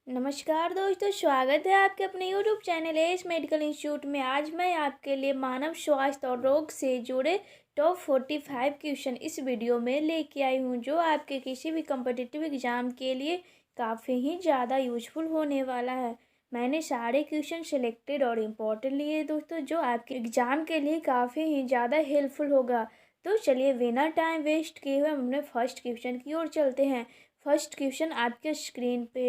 नमस्कार दोस्तों, स्वागत है आपके अपने YouTube channel S medical institute में। आज मैं आपके लिए मानव स्वास्थ्य और रोग से जुड़े टॉप 45 क्वेश्चन इस वीडियो में लेके आई हूँ, जो आपके किसी भी कम्पिटिटिव एग्ज़ाम के लिए काफ़ी ही ज़्यादा यूजफुल होने वाला है। मैंने सारे क्वेश्चन सिलेक्टेड और इम्पोर्टेंट लिए दोस्तों, जो आपके एग्ज़ाम के लिए काफ़ी ही ज़्यादा हेल्पफुल होगा। तो चलिए बिना टाइम वेस्ट किए हुए हम अपने फर्स्ट क्वेश्चन की ओर चलते हैं। फर्स्ट क्वेश्चन आपके स्क्रीन पे।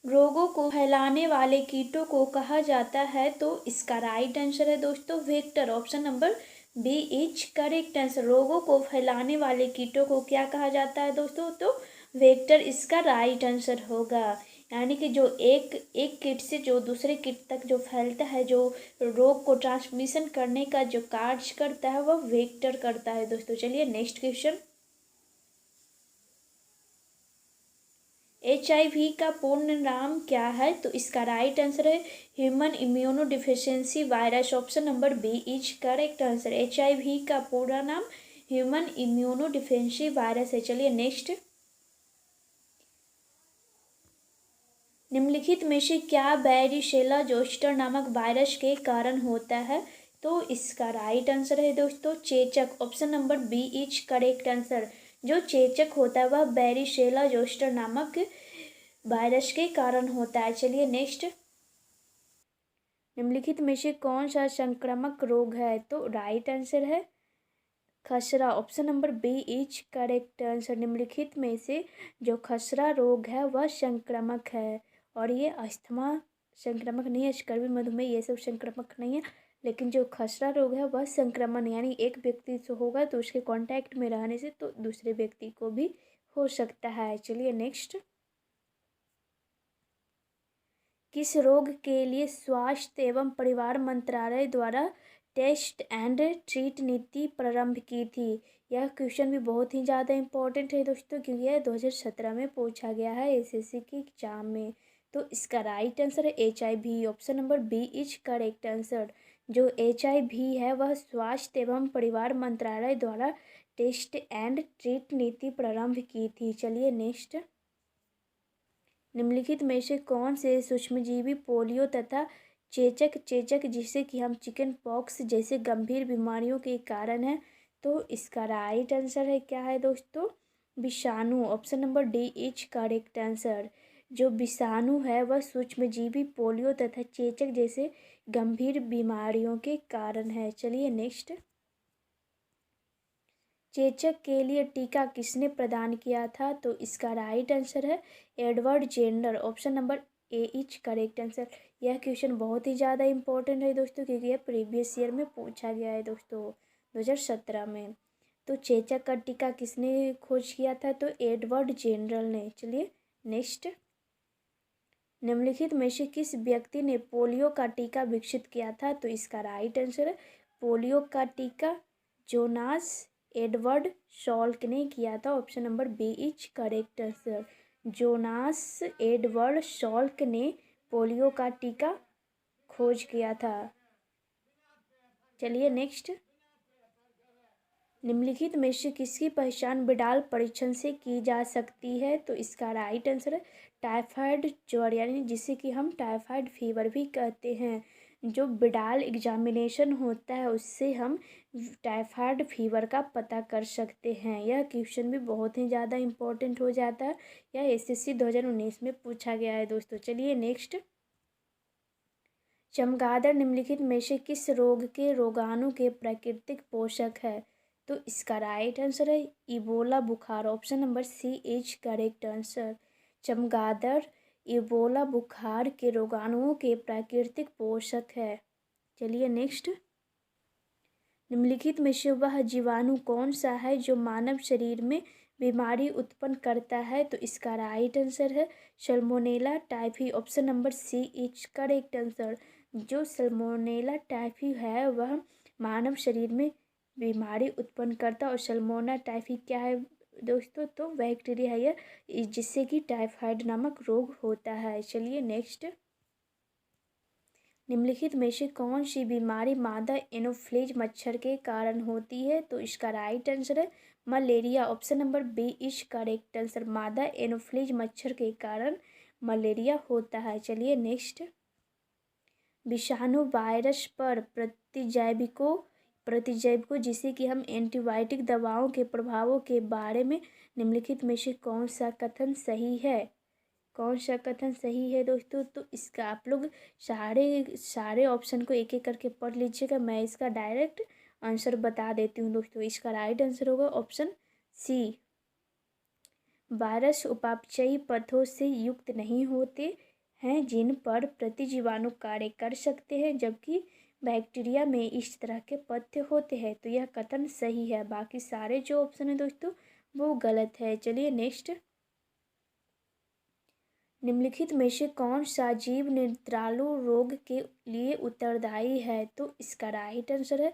रोगों को फैलाने वाले कीटों को कहा जाता है, तो इसका राइट आंसर है दोस्तों vector. Option number B is correct answer. रोगों को फैलाने वाले कीटों को क्या कहा जाता है दोस्तों? तो वेक्टर इसका राइट आंसर होगा। यानी कि जो एक कीट से जो दूसरे कीट तक जो फैलता है, जो रोग को ट्रांसमिशन करने का जो कार्य करता है, वह वेक्टर करता है दोस्तों। चलिए नेक्स्ट क्वेश्चन। HIV का पूर्ण नाम क्या है? तो इसका राइट आंसर है human immunodeficiency virus. Option number B is correct answer. HIV का पूरा नाम ह्यूमन इम्यूनो डिफिशियंसी वायरस है। चलिए नेक्स्ट। निम्नलिखित में से क्या बैरिशेला जोस्टर नामक वायरस के कारण होता है? तो इसका राइट आंसर है दोस्तों चेचक। Option number B is correct answer. जो चेचक होता है वह बैरिशेला जोस्टर नामक वायरस के कारण होता है। चलिए नेक्स्ट। निम्नलिखित में से कौन सा संक्रामक रोग है? तो राइट आंसर है खसरा। Option number B is correct answer. निम्नलिखित में से जो खसरा रोग है वह संक्रामक है, और ये अस्थमा संक्रामक नहीं है, स्कर्वी, मधुमेह ये सब संक्रामक नहीं है। लेकिन जो खसरा रोग है वह संक्रमण, यानी एक व्यक्ति से होगा तो उसके कांटेक्ट में रहने से तो दूसरे व्यक्ति को भी हो सकता है। चलिए नेक्स्ट। किस रोग के लिए स्वास्थ्य एवं परिवार मंत्रालय द्वारा टेस्ट एंड ट्रीट नीति प्रारंभ की थी? यह क्वेश्चन भी बहुत ही ज़्यादा इम्पोर्टेंट है दोस्तों, क्योंकि यह 2017 में पूछा गया है SSC के एग्जाम में। तो इसका राइट आंसर है HIV। Option number B is correct answer. जो HIV है वह स्वास्थ्य एवं परिवार मंत्रालय द्वारा टेस्ट एंड ट्रीट नीति प्रारंभ की थी। चलिए नेक्स्ट। निम्नलिखित में से कौन से सूक्ष्मजीवी पोलियो तथा चेचक चेचक जिसे कि हम चिकन पॉक्स जैसे गंभीर बीमारियों के कारण है? तो इसका राइट आंसर है क्या है दोस्तों? विषाणु। Option number D is correct answer. जो विषाणु है वह सूक्ष्मजीवी पोलियो तथा चेचक जैसे गंभीर बीमारियों के कारण है। चलिए नेक्स्ट। चेचक के लिए टीका किसने प्रदान किया था? तो इसका राइट आंसर है Edward gender. Option number A is correct answer. यह क्वेश्चन बहुत ही ज़्यादा इंपॉर्टेंट है दोस्तों, क्योंकि यह प्रीवियस ईयर में पूछा गया है दोस्तों 2017 में। तो चेचक का टीका किसने खोज किया था? तो एडवर्ड जेंडर ने। चलिए नेक्स्ट। निम्नलिखित में से किस व्यक्ति ने पोलियो का टीका विकसित किया था? तो इसका राइट आंसर है पोलियो का टीका जोनास एडवर्ड सॉल्क ने किया था। Option number B is correct answer. Jonas Edward Salk ने पोलियो का टीका खोज किया था। चलिए नेक्स्ट। निम्नलिखित में से किसकी पहचान बिडाल परीक्षण से की जा सकती है? तो इसका राइट आंसर है टाइफाइड ज्वर, यानी जिसे कि हम टाइफाइड फीवर भी कहते हैं। जो बिडाल एग्जामिनेशन होता है उससे हम टाइफाइड फीवर का पता कर सकते हैं। यह क्वेश्चन भी बहुत ही ज़्यादा इम्पोर्टेंट हो जाता है। यह SSC 2019 में पूछा गया है दोस्तों। चलिए नेक्स्ट। चमगादड़ निम्नलिखित में से किस रोग के रोगाणु के प्राकृतिक पोषक है? तो इसका राइट आंसर है इबोला बुखार। Option number C is correct answer. चमगादड़ इबोला बुखार के रोगाणुओं के प्राकृतिक पोषक है। चलिए नेक्स्ट। निम्नलिखित में से वह जीवाणु कौन सा है जो मानव शरीर में बीमारी उत्पन्न करता है? तो इसका राइट आंसर है salmonella typhi. Option number C is correct answer. जो सल्मोनेला टाइफी है वह मानव शरीर में बीमारी उत्पन्न करता है। और सल्मोना टाइफी क्या है दोस्तों? तो बैक्टीरिया है यह, जिससे कि टाइफाइड नामक रोग होता है। चलिए नेक्स्ट। निम्नलिखित में से कौन सी बीमारी मादा एनोफ्लीज मच्छर के कारण होती है? तो इसका राइट आंसर है malaria. Option number B is correct answer. मादा एनोफ्लीज मच्छर के कारण मलेरिया होता है। चलिए नेक्स्ट, विषाणु वायरस पर प्रतिजैविकों जिसे कि हम एंटीबायोटिक दवाओं के प्रभावों के बारे में निम्नलिखित में से कौन सा कथन सही है? कौन सा कथन सही है दोस्तों? तो इसका आप लोग सारे ऑप्शन को एक एक करके पढ़ लीजिएगा। मैं इसका डायरेक्ट आंसर बता देती हूँ दोस्तों। इसका राइट आंसर होगा ऑप्शन सी। वायरस उपापचयी पथों से युक्त नहीं होते हैं जिन पर प्रतिजीवाणु कार्य कर सकते हैं, जबकि बैक्टीरिया में इस तरह के पथ्य होते हैं। तो यह कथन सही है। बाकी सारे जो ऑप्शन है दोस्तों वो गलत है। चलिए नेक्स्ट, निम्नलिखित में से कौन सा जीव नेत्रालु रोग के लिए उत्तरदायी है? तो इसका राइट आंसर है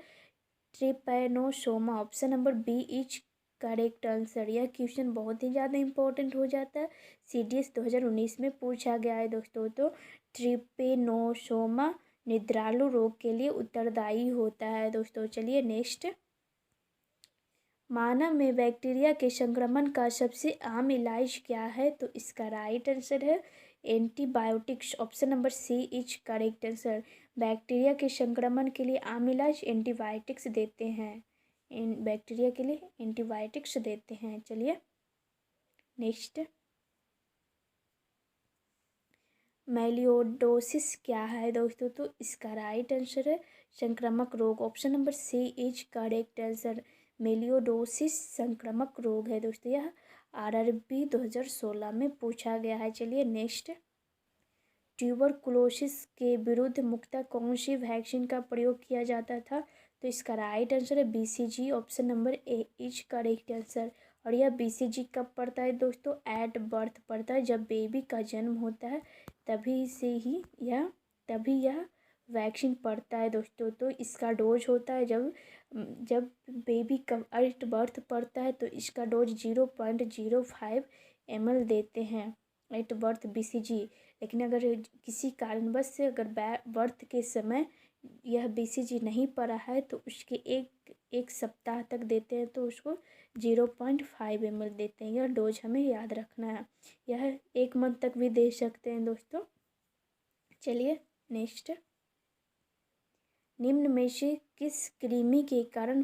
trypanosoma. Option number B is correct answer. यह क्वेश्चन बहुत ही ज़्यादा इंपॉर्टेंट हो जाता है, CDS 2019 में पूछा गया है दोस्तों। तो ट्रिपैनोसोमा नेत्रालु रोग के लिए उत्तरदायी होता है दोस्तों। चलिए नेक्स्ट, मानव में बैक्टीरिया के संक्रमण का सबसे आम इलाज क्या है? तो इसका राइट आंसर है antibiotics. Option number C is correct answer. Bacteria के संक्रमण के लिए आम इलाज एंटीबायोटिक्स देते हैं। बैक्टीरिया के लिए एंटीबायोटिक्स देते हैं। चलिए नेक्स्ट, मेलियोडोसिस क्या है दोस्तों? तो इसका राइट आंसर है संक्रामक रोग। Option number C is correct answer. Melioidosis संक्रामक रोग है दोस्तों। यह RRB 2016 में पूछा गया है। चलिए नेक्स्ट, ट्यूबरकुलोसिस के विरुद्ध मुख्यतः कौन सी वैक्सीन का प्रयोग किया जाता था? तो इसका राइट आंसर है BCG। Option number A is correct answer. और यह BCG कब पड़ता है दोस्तों? एट बर्थ पड़ता है। जब बेबी का जन्म होता है तभी यह वैक्सीन पड़ता है दोस्तों। तो इसका डोज होता है जब बेबी का एट बर्थ पड़ता है तो इसका डोज 0.05 ml देते हैं एट बर्थ BCG। लेकिन अगर किसी कारणवश से अगर बर्थ के समय यह BCG नहीं पड़ा है तो उसके एक सप्ताह तक देते हैं, तो उसको 0.5 ml देते हैं। यह डोज हमें याद रखना है। यह 1 मंथ तक भी दे सकते हैं दोस्तों। चलिए नेक्स्ट, निम्न में से किस कृमि के कारण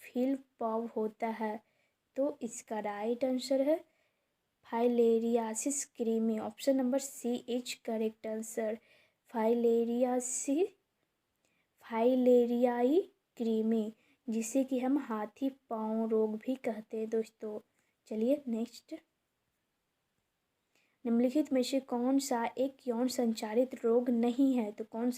फील्ड पॉव होता है? तो इसका राइट आंसर है फाइलेरियासिस कृमि। Option number C is correct answer. फाइलेरियाई कृमि, जिसे कि हम हाथी पाँव रोग भी कहते हैं दोस्तों। चलिए नेक्स्ट, निम्नलिखित में से कौन सा एक यौन संचारित रोग नहीं है? तो कौन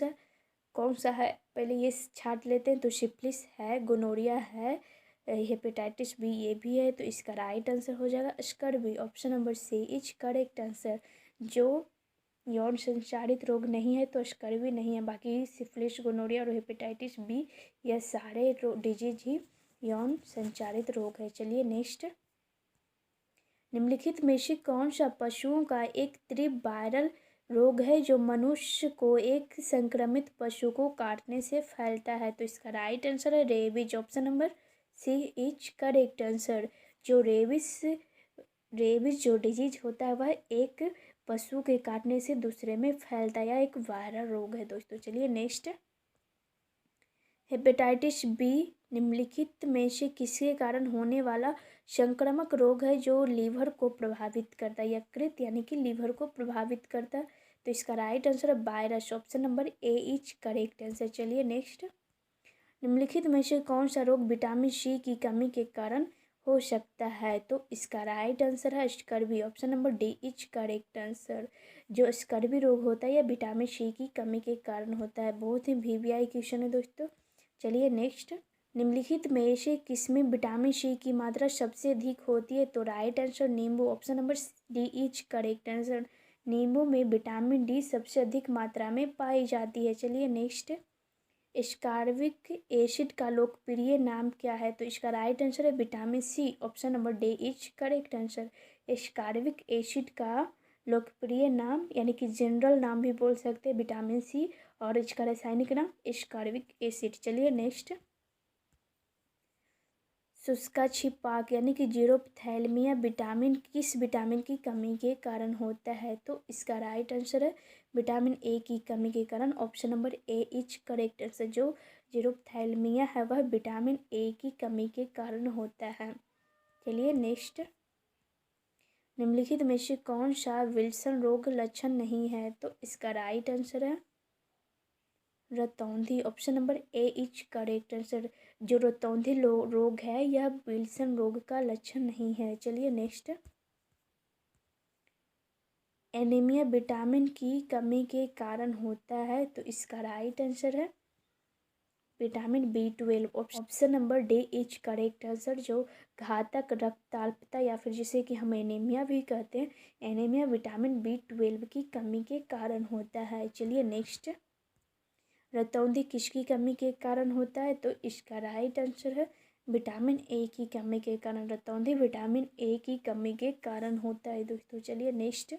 सा है? पहले ये छाट लेते हैं। तो सिफिलिस है, गोनोरिया है, हेपेटाइटिस बी ये भी है। तो इसका राइट आंसर हो जाएगा scurvy. Option number C is correct answer. जो यौन संचारित रोग नहीं है तो स्कर्वी नहीं है। बाकी सिफिलिस, गोनोरिया और हेपेटाइटिस बी यह सारे डिजीज ही यौन संचारित रोग है। चलिए नेक्स्ट, निम्नलिखित में से कौन सा पशुओं का एक तीव्र वायरल रोग है जो मनुष्य को एक संक्रमित पशु को काटने से फैलता है? तो इसका राइट आंसर है rabies. Option number C is correct answer. जो रेबीज जो डिजीज होता है वह एक पशु के काटने से दूसरे में फैलता है। यह एक वायरल रोग है दोस्तों। चलिए नेक्स्ट, हेपेटाइटिस बी निम्नलिखित में से किसके कारण होने वाला संक्रामक रोग है जो लीवर को प्रभावित करता है? यकृत यानी कि लीवर को प्रभावित करता है। तो इसका राइट आंसर है virus. Option number A is correct answer. चलिए नेक्स्ट, निम्नलिखित में से कौन सा रोग विटामिन सी की कमी के कारण हो सकता है? तो इसका राइट आंसर है scurvy. Option number D is correct answer. जो स्कर्वी रोग होता है यह विटामिन सी की कमी के कारण होता है। बहुत ही VVI क्वेश्चन है दोस्तों। चलिए नेक्स्ट, निम्नलिखित में से किसमें विटामिन सी की मात्रा सबसे अधिक होती है? तो राइट आंसर नींबू। Option number D is correct answer. नींबू में विटामिन डी सबसे अधिक मात्रा में पाई जाती है। चलिए नेक्स्ट, एस्कॉर्बिक एसिड का लोकप्रिय नाम क्या है? तो इसका राइट आंसर है vitamin C. Option number D is correct answer. Ascorbic acid का लोकप्रिय नाम यानी कि जनरल नाम भी बोल सकते हैं विटामिन सी, और इसका रासायनिक नाम एस्कॉर्बिक एसिड। चलिए नेक्स्ट, शुष्का छिपाक यानी कि जीरोपथैलेमिया विटामिन किस विटामिन की कमी के कारण होता है? तो इसका राइट आंसर है विटामिन ए की कमी के कारण। Option number A is correct answer. जो जीरोपथैलेमिया है वह विटामिन ए की कमी के कारण होता है। चलिए नेक्स्ट, निम्नलिखित में से कौन सा विल्सन रोग लक्षण नहीं है? तो इसका राइट आंसर है रतौंधी। Option number A is correct answer. जो रतौंधी रोग है यह विल्सन रोग का लक्षण नहीं है। चलिए नेक्स्ट, एनीमिया विटामिन की कमी के कारण होता है? तो इसका राइट आंसर है vitamin B12। Option number D is correct answer. जो घातक रक्तअल्पता या फिर जिसे कि हम एनीमिया भी कहते हैं, एनीमिया विटामिन B12 की कमी के कारण होता है। चलिए नेक्स्ट, रतौंधी किसकी कमी के कारण होता है? तो इसका राइट आंसर है विटामिन ए की कमी के कारण। रतौंधी विटामिन ए की कमी के कारण होता है दोस्तों। चलिए नेक्स्ट,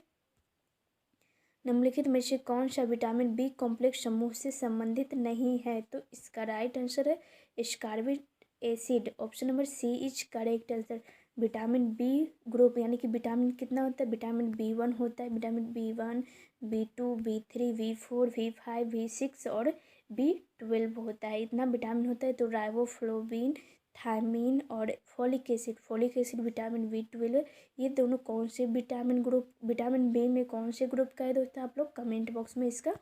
निम्नलिखित में से कौन सा विटामिन बी कॉम्प्लेक्स समूह से संबंधित नहीं है? तो इसका राइट आंसर है ascorbic acid. Option number C is correct answer. Vitamin B group यानी कि विटामिन कितना होता है? विटामिन B1 होता है। Vitamin B1, B2, B3, B4, B5, B6 और B12 होता है। इतना विटामिन होता है। तो राइबोफ्लोविन, थायमीन और फोलिक एसिड विटामिन B12, ये दोनों कौन से विटामिन ग्रुप, विटामिन बी में कौन से ग्रुप का है दोस्तों? आप लोग कमेंट बॉक्स में इसका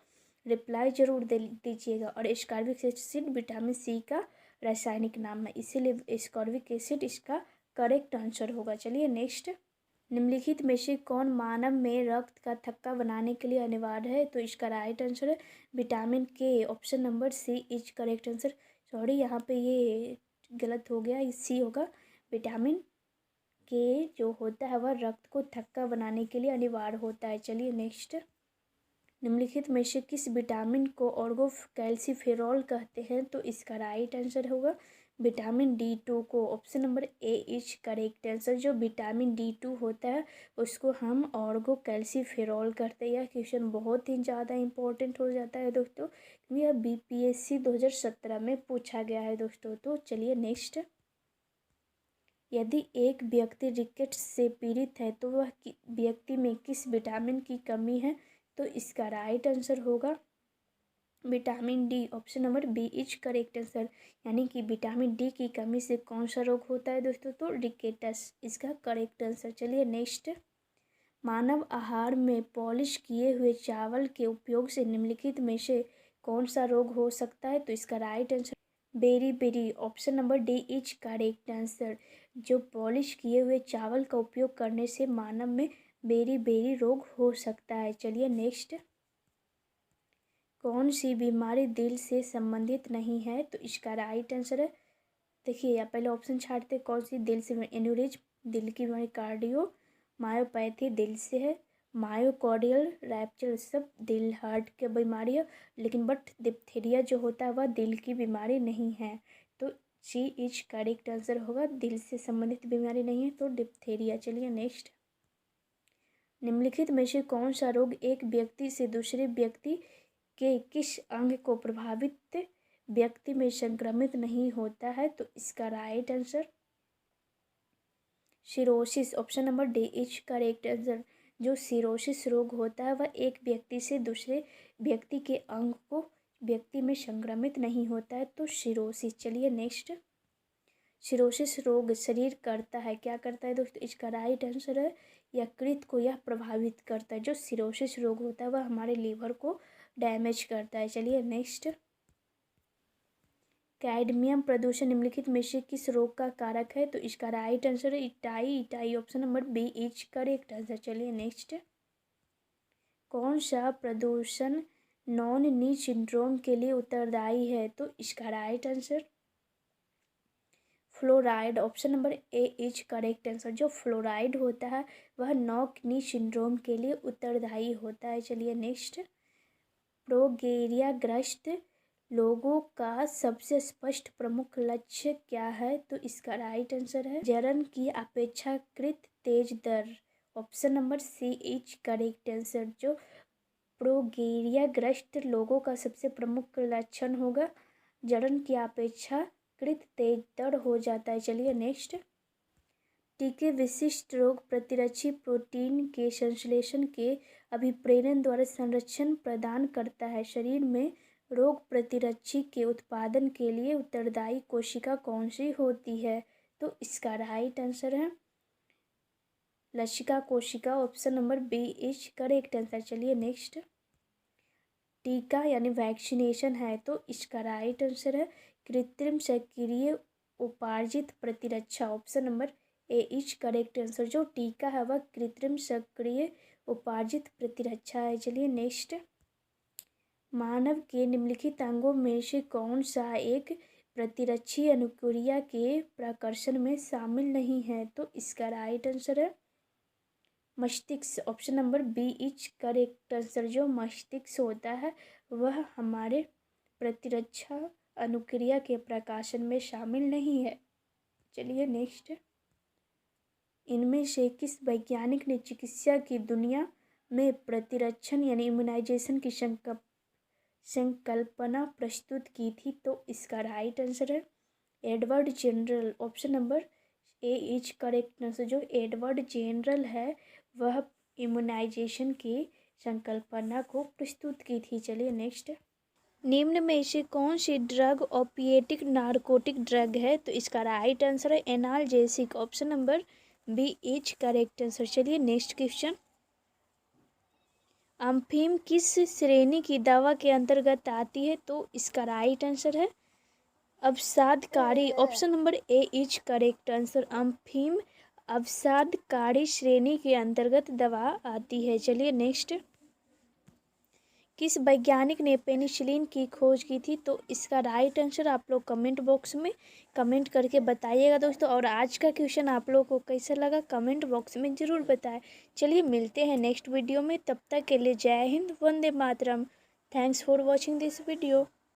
रिप्लाई जरूर दीजिएगा। और एस्कॉर्बिक एसिड विटामिन सी का रासायनिक नाम है, इसीलिए एस्कॉर्बिक एसिड इसका करेक्ट आंसर होगा। चलिए नेक्स्ट, निम्नलिखित में से कौन मानव में रक्त का थक्का बनाने के लिए अनिवार्य है? तो इसका राइट आंसर है vitamin K. Option number C is correct answer. Sorry, यहाँ पे ये गलत हो गया, सी होगा। विटामिन के जो होता है वह रक्त को थक्का बनाने के लिए अनिवार्य होता है। चलिए नेक्स्ट, निम्नलिखित में से किस विटामिन को ऑर्गो कैल्सीफेरॉल कहते हैं? तो इसका राइट आंसर होगा विटामिन D2 को। Option number A is correct answer. जो विटामिन D2 होता है उसको हम ऑर्गो कैल्सीफेरॉल कहते हैं। यह क्वेश्चन बहुत ही ज़्यादा इंपॉर्टेंट हो जाता है दोस्तों, क्योंकि यह BPSC 2017 में पूछा गया है दोस्तों। तो चलिए नेक्स्ट, यदि एक व्यक्ति रिकेट्स से पीड़ित है तो वह व्यक्ति में किस विटामिन की कमी है? तो इसका राइट आंसर होगा vitamin D. Option number B is correct answer. यानी कि विटामिन डी की कमी से कौन सा रोग होता है दोस्तों? तो रिकेटस इसका करेक्ट आंसर। चलिए नेक्स्ट, मानव आहार में पॉलिश किए हुए चावल के उपयोग से निम्नलिखित में से कौन सा रोग हो सकता है? तो इसका राइट आंसर बेरी। Option number D is correct answer. जो पॉलिश किए हुए चावल का उपयोग करने से मानव में बेरी रोग हो सकता है। चलिए नेक्स्ट, कौन सी बीमारी दिल से संबंधित नहीं है? तो इसका राइट आंसर है, देखिए पहले ऑप्शन छाड़ते, कौन सी दिल से? एन्यूरिज्म दिल की बीमारी, कार्डियो मायोपैथी दिल से है, मायोकार्डियल रैप्चर सब दिल हार्ट की बीमारी है, लेकिन बट डिप्थीरिया जो होता है वह दिल की बीमारी नहीं है। तो सी इज करेक्ट आंसर होगा, दिल से संबंधित बीमारी नहीं है तो डिप्थीरिया। चलिए नेक्स्ट, निम्नलिखित में से कौन सा रोग एक व्यक्ति से दूसरे व्यक्ति के किस अंग को प्रभावित व्यक्ति में संक्रमित नहीं होता है? तो इसका right answer cirrhosis. Option number D is correct answer. जो सिरोसिस रोग होता है वह एक व्यक्ति से दूसरे व्यक्ति के अंग को व्यक्ति में संक्रमित नहीं होता है, तो सिरोसिस। चलिए नेक्स्ट, सिरोसिस रोग शरीर करता है, क्या करता है दोस्तों? इसका राइट आंसर है यकृत को यह प्रभावित करता है। जो सिरोसिस रोग होता है वह हमारे लीवर को डैमेज करता है। चलिए नेक्स्ट, कैडमियम प्रदूषण निम्नलिखित में से किस रोग का कारक है? तो इसका राइट आंसर है इटाई। Option number B is correct answer. चलिए नेक्स्ट, कौन सा प्रदूषण नॉन नी सिंड्रोम के लिए उत्तरदायी है? तो इसका right answer fluoride. Option number A is correct answer. जो फ्लोराइड होता है वह नॉन नी सिंड्रोम के लिए उत्तरदायी होता है। चलिए नेक्स्ट, प्रोगेरिया ग्रस्त लोगों का सबसे स्पष्ट प्रमुख लक्ष्य क्या है? तो इसका राइट आंसर है जलन की अपेक्षाकृत तेज दर। Option number C is correct answer. जो प्रोगेरिया ग्रस्त लोगों का सबसे प्रमुख लक्षण होगा जलन की अपेक्षा यकृत तेज दर हो जाता है। चलिए नेक्स्ट। टीके विशिष्ट रोग प्रतिरक्षी प्रोटीन के संश्लेषण के अभिप्रेरण द्वारा संरक्षण प्रदान करता है। शरीर में रोग प्रतिरक्षी के उत्पादन के लिए उत्तरदायी कोशिका कौन सी होती है? तो इसका राइट आंसर है लसिका कोशिका। Option number B is correct answer. चलिए नेक्स्ट। टीका यानी वैक्सीनेशन है तो इसका राइट आंसर है कृत्रिम सक्रिय उपार्जित प्रतिरक्षा। Option number A is correct answer. जो टीका है वह कृत्रिम सक्रिय उपार्जित प्रतिरक्षा है। चलिए नेक्स्ट। मानव के निम्नलिखित अंगों में से कौन सा एक प्रतिरक्षी अनुक्रिया के प्रकर्षण में शामिल नहीं है? तो इसका राइट आंसर है मस्तिष्क। Option number B is correct answer. जो मस्तिष्क होता है वह हमारे प्रतिरक्षा अनुक्रिया के प्रकाशन में शामिल नहीं है। चलिए नेक्स्ट। इनमें से किस वैज्ञानिक ने चिकित्सा की दुनिया में प्रतिरक्षण यानी इम्यूनाइजेशन की संकल्पना प्रस्तुत की थी? तो इसका राइट आंसर है Edward general. Option number A is correct answer. जो एडवर्ड जेनरल है वह इम्यूनाइजेशन की संकल्पना को प्रस्तुत की थी। चलिए नेक्स्ट। निम्न में से कौन सी ड्रग ओपिएटिक नारकोटिक ड्रग है? तो इसका राइट आंसर है analgesic. Option number B is correct answer. चलिए नेक्स्ट क्वेश्चन। अम्फीम किस श्रेणी की दवा के अंतर्गत आती है? तो इसका राइट आंसर है अवसादकारी। Option number A is correct answer. अम्फीम अवसादकारी श्रेणी के अंतर्गत दवा आती है। चलिए नेक्स्ट। किस वैज्ञानिक ने पेनिसिलिन की खोज की थी? तो इसका राइट आंसर आप लोग कमेंट बॉक्स में कमेंट करके बताइएगा दोस्तों। और आज का क्वेश्चन आप लोगों को कैसा लगा कमेंट बॉक्स में ज़रूर बताएं। चलिए मिलते हैं नेक्स्ट वीडियो में, तब तक के लिए जय हिंद, वंदे मातरम। Thanks for watching this video.